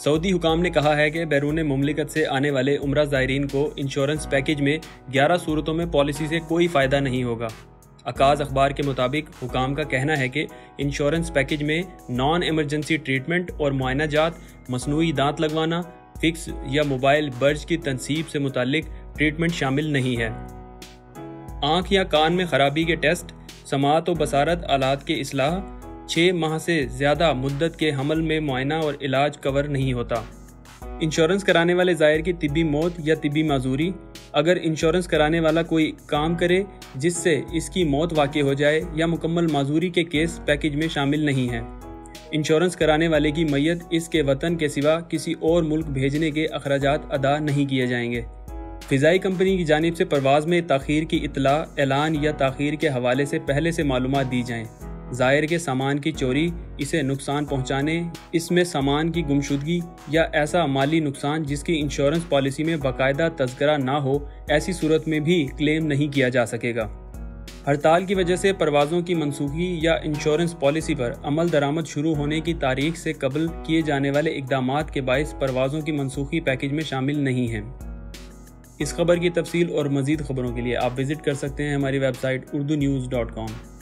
سعودی حکام نے کہا ہے کہ بیرون مملکت سے آنے والے عمرہ زائرین کو انشورنس پیکیج میں 11 صورتوں میں پالیسی سے کوئی فائدہ نہیں ہوگا۔ عکاظ اخبار کے مطابق حکام کا کہنا ہے کہ انشورنس پیکیج میں نان ایمرجنسی ٹریٹمنٹ اور معائنہ جات، مصنوعی دانت لگوانا، فکس یا موبائل برج کی تنصیب سے متعلق ٹریٹمنٹ شامل نہیں ہے۔ آنکھ یا کان میں خرابی کے ٹیسٹ، سماعت و بصارت آلات کے اصلاح، 6 ماہ سے زیادہ مدت کے حمل میں معائنہ اور علاج کور نہیں ہوتا۔ انشورنس کرانے والے زائر کی طبی موت یا طبی معذوری، اگر انشورنس کرانے والا کوئی کام کرے جس سے اس کی موت واقع ہو جائے یا مکمل معذوری کے کیس پیکیج میں شامل نہیں ہیں۔ انشورنس کرانے والے کی میت اس کے وطن کے سوا کسی اور ملک بھیجنے کے اخراجات ادا نہیں کیے جائیں گے۔ فضائی کمپنی کی جانب سے پرواز میں تاخیر کی اطلاع، اعلان یا تاخیر کے حوالے سے پہلے سے معلومات دی جائیں۔ زائر کے سامان کی چوری، اسے نقصان پہنچانے، اس میں سامان کی گمشدگی یا ایسا مالی نقصان جس کی انشورنس پالیسی میں باقاعدہ تذکرہ نہ ہو، ایسی صورت میں بھی کلیم نہیں کیا جا سکے گا۔ ہڑتال کی وجہ سے پروازوں کی منسوخی یا انشورنس پالیسی پر عمل درآمد شروع ہونے کی تاریخ سے قبل کیے جانے والے اقدامات کے باعث پروازوں کی منسوخی پیکیج میں شامل نہیں ہیں۔ اس خبر کی تفصیل اور مزید خبروں کے لیے آپ وزٹ کر سکتے ہیں ہماری ویب سائٹ urdunews.com۔